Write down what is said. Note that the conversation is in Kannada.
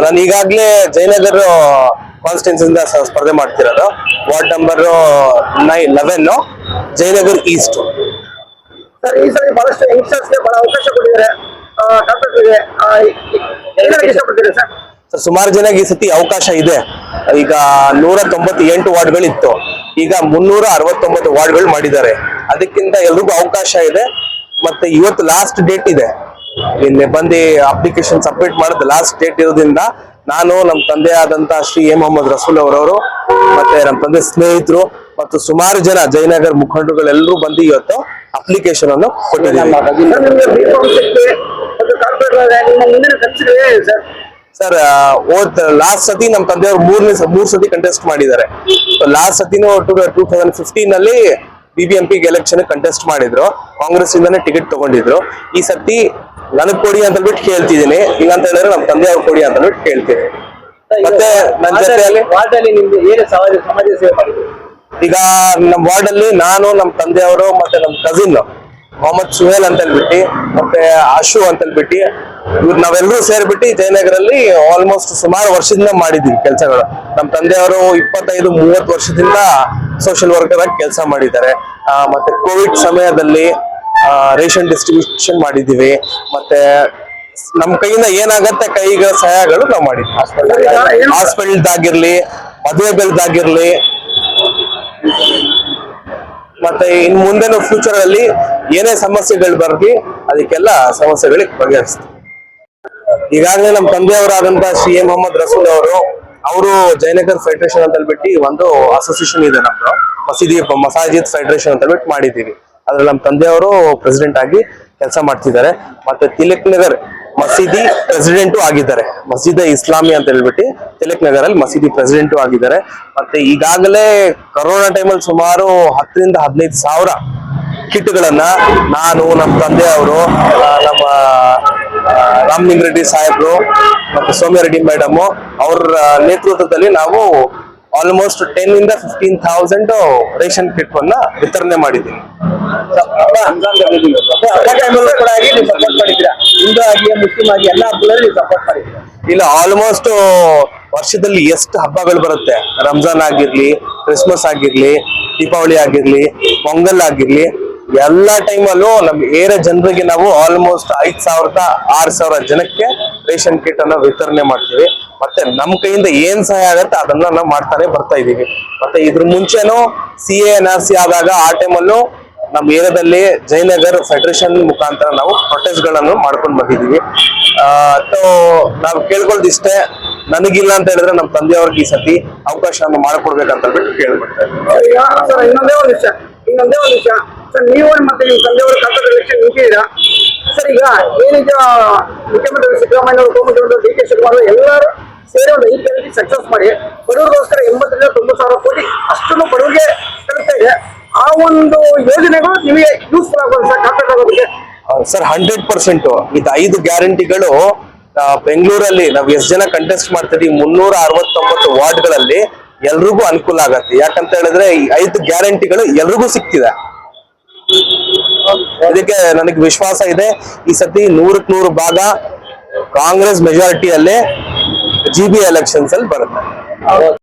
ನಾನು ಈಗಾಗಲೇ ಜಯನಗರ ಕಾನ್ಸ್ಟಿಟ್ಯೂನ್ಸಿಯಿಂದ ಸ್ಪರ್ಧೆ ಮಾಡ್ತಿರೋದು. Ward number 11 Jayanagar East. Sir, ಈ ಸರಿ ಬಹಳಷ್ಟು ಯಂಗ್ಸ್ಟರ್ಸ್ಗೆ ಬಹಳ ಅವಕಾಶ ಕೊಟ್ಟಿದ್ದಾರೆ. ಇಷ್ಟಪಡ್ತೀರಿ ಸರ್? ಸುಮಾರು ಜನಕ್ಕೆ ಈ ಸತಿ ಅವಕಾಶ ಇದೆ. ಈಗ 198 ವಾರ್ಡ್ಗಳಿತ್ತು, ಈಗ 369 ವಾರ್ಡ್ಗಳು ಮಾಡಿದ್ದಾರೆ. ಅದಕ್ಕಿಂತ ಎಲ್ರಿಗೂ ಅವಕಾಶ ಇದೆ. ಮತ್ತೆ ಇವತ್ತು ಲಾಸ್ಟ್ ಡೇಟ್ ಇದೆ, ಇಲ್ಲಿ ಬಂದು ಅಪ್ಲಿಕೇಶನ್ ಸಬ್ಮಿಟ್ ಮಾಡೋದು ಲಾಸ್ಟ್ ಡೇಟ್ ಇರೋದ್ರಿಂದ ನಾನು ನಮ್ಮ ತಂದೆ ಆದಂತ ಶ್ರೀ ಎ ಮೊಹಮ್ಮದ್ ರಸೂಲ್ ಅವರವರು ಮತ್ತೆ ನಮ್ಮ ತಂದೆ ಸ್ನೇಹಿತರು ಮತ್ತು ಸುಮಾರು ಜನ ಜಯನಗರ್ ಮುಖಂಡರುಗಳೆಲ್ಲರೂ ಬಂದು ಇವತ್ತು ಅಪ್ಲಿಕೇಶನ್ ಅನ್ನು ಕೊಟ್ಟಿದ್ದಾರೆ. ಸರ್, ಲಾಸ್ಟ್ ಸತಿ ನಮ್ಮ ತಂದೆಯವರು ಮೂರ್ ಸತಿ ಕಂಟೆಸ್ಟ್ ಮಾಡಿದ್ದಾರೆ. ಲಾಸ್ಟ್ ಸತಿನೂ 2015 ನಲ್ಲಿ BBMP ಎಲೆಕ್ಷನ್ ಕಂಟೆಸ್ಟ್ ಮಾಡಿದ್ರು, ಕಾಂಗ್ರೆಸ್ ಇಂದಾನೆ ಟಿಕೆಟ್ ತಗೊಂಡಿದ್ರು. ಈ ಸತಿ ನನಗ್ ಕೊಡಿ ಅಂತ ಹೇಳ್ಬಿಟ್ಟು ಕೇಳ್ತಿದ್ದೀನಿ. ಇಲ್ಲ ಅಂತ ಹೇಳಿದ್ರೆ ನಮ್ಮ ತಂದೆಯವ್ರು ಕೊಡಿ ಅಂತ ಹೇಳ್ಬಿಟ್ಟು ಕೇಳ್ತೀನಿ. ಮತ್ತೆ ನನ್ನ ಜೊತೆಯಲ್ಲಿ ಸಮಾಜ ಸೇವೆ ಮಾಡಿದ್ರು. ಈಗ ನಮ್ಮ ವಾರ್ಡ್ ಅಲ್ಲಿ ನಾನು, ನಮ್ಮ ತಂದೆಯವರು ಮತ್ತೆ ನಮ್ಮ ಕಸಿನ್ ಮೊಹಮ್ಮದ್ ಸುಹೇಲ್ ಅಂತ ಹೇಳ್ಬಿಟ್ಟು ಮತ್ತೆ ಆಶು ಅಂತ ಹೇಳ್ಬಿಟ್ಟು ಇವ್ರು ನಾವೆಲ್ಲರೂ ಸೇರ್ಬಿಟ್ಟು ಜಯನಗರಲ್ಲಿ ಆಲ್ಮೋಸ್ಟ್ ಸುಮಾರು ವರ್ಷದಿಂದ ಮಾಡಿದೀವಿ ಕೆಲಸಗಳು. ನಮ್ಮ ತಂದೆಯವರು 25-30 ವರ್ಷದಿಂದ ಸೋಷಿಯಲ್ ವರ್ಕರ್ ಆಗಿ ಕೆಲಸ ಮಾಡಿದ್ದಾರೆ. ಮತ್ತೆ ಕೋವಿಡ್ ಸಮಯದಲ್ಲಿ ರೇಷನ್ ಡಿಸ್ಟ್ರಿಬ್ಯೂಷನ್ ಮಾಡಿದೀವಿ. ಮತ್ತೆ ನಮ್ ಕೈಯಿಂದ ಏನಾಗತ್ತೆ ಕೈಗಳ ಸಹಾಯಗಳು ನಾವು ಮಾಡಿದ್ವಿ. ಹಾಸ್ಪಿಟಲ್ದಾಗಿರ್ಲಿ, ಮದುವೆಗಳದಾಗಿರ್ಲಿ, ಮತ್ತೆ ಇನ್ ಮುಂದೆನೂ ಫ್ಯೂಚರ್ ಅಲ್ಲಿ ಏನೇ ಸಮಸ್ಯೆಗಳು ಬರ್ಲಿ ಅದಕ್ಕೆಲ್ಲ ಸಮಸ್ಯೆಗಳಿಗೆ ಬಗೆಹರಿಸ್ತೀವಿ. ಈಗಾಗಲೇ ನಮ್ಮ ತಂದೆಯವರಾದಂತಹ ಶ್ರೀ ಎ ಮೊಹಮ್ಮದ್ ರಸೂಲ್ ಅವರು ಜಯನಗರ್ ಫೆಡರೇಷನ್ ಅಂತ ಹೇಳ್ಬಿಟ್ಟು ಒಂದು ಅಸೋಸಿಯೇಷನ್ ಇದೆ ನಮ್ದು, ಮಸಾಜಿದ್ ಫೆಡರೇಷನ್ ಅಂತ ಹೇಳ್ಬಿಟ್ಟು ಮಾಡಿದ್ದೀವಿ. ಅದ್ರಲ್ಲಿ ನಮ್ಮ ತಂದೆಯವರು ಪ್ರೆಸಿಡೆಂಟ್ ಆಗಿ ಕೆಲಸ ಮಾಡ್ತಿದ್ದಾರೆ. ಮತ್ತೆ ತಿಲಕ್ ನಗರ್ ಮಸೀದಿ ಪ್ರೆಸಿಡೆಂಟು ಆಗಿದ್ದಾರೆ, ಮಸೀದಿ ಇಸ್ಲಾಮಿ ಅಂತ ಹೇಳ್ಬಿಟ್ಟು ತಿಲಕ್ ನಗರ್ ಅಲ್ಲಿ ಮಸೀದಿ ಪ್ರೆಸಿಡೆಂಟು ಆಗಿದ್ದಾರೆ. ಮತ್ತೆ ಈಗಾಗಲೇ ಕೊರೋನಾ ಟೈಮಲ್ಲಿ ಸುಮಾರು 10,000-15,000 ಸಾವಿರ ಕಿಟ್ಗಳನ್ನ ನಾನು, ನಮ್ಮ ತಂದೆಯವರು, ನಮ್ಮ ರಾಮಲಿಂಗ ರೆಡ್ಡಿ ಸಾಹೇಬ್ರು ಮತ್ತೆ ಸೌಮ್ಯ ರೆಡ್ಡಿ ಮೇಡಮ್ ಅವ್ರ ನೇತೃತ್ವದಲ್ಲಿ ನಾವು ಆಲ್ಮೋಸ್ಟ್ 10,000-15,000 ರೇಷನ್ ಕಿಟ್ ಅನ್ನ ವಿತರಣೆ ಮಾಡಿದ್ದೀವಿ. ಹಿಂದೂ ಆಗಿ ಮುಸ್ಲಿಂ ಆಗಿ ಎಲ್ಲ ಹಬ್ಬಗಳಲ್ಲಿ ಸಪೋರ್ಟ್ ಮಾಡಿದ್ದೀರಾ? ಇಲ್ಲ, ಆಲ್ಮೋಸ್ಟ್ ವರ್ಷದಲ್ಲಿ ಎಷ್ಟು ಹಬ್ಬಗಳು ಬರುತ್ತೆ, ರಂಜಾನ್ ಆಗಿರ್ಲಿ, ಕ್ರಿಸ್ಮಸ್ ಆಗಿರ್ಲಿ, ದೀಪಾವಳಿ ಆಗಿರ್ಲಿ, ಪೊಂಗಲ್ ಆಗಿರ್ಲಿ, ಎಲ್ಲ ಟೈಮಲ್ಲೂ ನಮ್ ಏರಿಯಾ ಜನರಿಗೆ ನಾವು ಆಲ್ಮೋಸ್ಟ್ 5,000-6,000 ಜನಕ್ಕೆ ರೇಷನ್ ಕಿಟ್ ಅನ್ನ ವಿತರಣೆ ಮಾಡ್ತೀವಿ. ಮತ್ತೆ ನಮ್ ಕೈಯಿಂದ ಏನ್ ಸಹಾಯ ಆಗತ್ತೆ ಅದನ್ನ ನಾವು ಮಾಡ್ತಾನೆ ಬರ್ತಾ ಇದೀವಿ. ಮತ್ತೆ ಇದ್ರ ಮುಂಚೆನೂ CA NRC ಆದಾಗ ಆ ಟೈಮಲ್ಲೂ ನಮ್ಮ ಏರಿಯಾದಲ್ಲಿ ಜಯನಗರ್ ಫೆಡರೇಷನ್ ಮುಖಾಂತರ ನಾವು ಪ್ರೊಟೆಸ್ಟ್ ಗಳನ್ನು ಮಾಡ್ಕೊಂಡು ಬಂದಿದೀವಿ. ನಾವು ಕೇಳ್ಕೊಳ್ಳೋದಿಷ್ಟೇ, ನನಗಿಲ್ಲ ಅಂತ ಹೇಳಿದ್ರೆ ನಮ್ಮ ತಂದೆಯವ್ರಿಗೆ ಈ ಸತಿ ಅವಕಾಶವನ್ನು ಮಾಡಿಕೊಡ್ಬೇಕಂತ ಹೇಳ್ಬಿಟ್ಟು ಕೇಳ್ಬಿಡ್ತಾರೆ. ಇನ್ನೊಂದೇ ಒಂದು ವಿಷಯ ಸರ್, ನೀವು ಮತ್ತೆ ನಿಮ್ಮ ತಂದೆಯವರು ಕರ್ನಾಟಕ ಎಲೆಕ್ಷನ್ ನಿಂತಿದ್ದೀರಾ ಸರ್. ಈಗ ಏನೀಗ ಮುಖ್ಯಮಂತ್ರಿ ಸಿದ್ದರಾಮಯ್ಯ ಅವರು, ಉಪಮುಖ್ಯಮಂತ್ರಿ DK ಶಿವಕುಮಾರ್ ಎಲ್ಲರೂ ಸೇರಿ ಒಂದು IPL ಸಕ್ಸಸ್ ಮಾಡಿ ಬಡವರಿಗೋಸ್ಕರ 80,000-90,000 ಕೋಟಿ ಅಷ್ಟನ್ನು ಬಡವರಿಗೆ ತಲುಪ್ತಾ ಇದೆ. ಆ ಒಂದು ಯೋಜನೆಗಳು ನಿಮಗೆ ಯೂಸ್ಫುಲ್ ಆಗೋದು ಸರ್ ಕರ್ನಾಟಕದ ಬಗ್ಗೆ? ಸರ್, 100%. ಇದು 5 ಗ್ಯಾರಂಟಿಗಳು ಬೆಂಗಳೂರಲ್ಲಿ ನಾವು ಎಷ್ಟು ಜನ ಕಂಟೆಸ್ಟ್ ಮಾಡ್ತಿದೀವಿ, 369 ವಾರ್ಡ್ಗಳಲ್ಲಿ ಎಲ್ರಿಗೂ ಅನುಕೂಲ ಆಗತ್ತೆ. ಯಾಕಂತ ಹೇಳಿದ್ರೆ ಈ 5 ಗ್ಯಾರಂಟಿಗಳು ಎಲ್ರಿಗೂ ಸಿಗ್ತಿದೆ. ಇದಕ್ಕೆ ನನಗೆ ವಿಶ್ವಾಸ ಇದೆ, ಈ ಸತಿ 100ಕ್ಕೆ 100 ಭಾಗ ಕಾಂಗ್ರೆಸ್ ಮೆಜಾರಿಟಿಯಲ್ಲೇ GB ಎಲೆಕ್ಷನ್ಸ್ ಅಲ್ಲಿ ಬರುತ್ತೆ.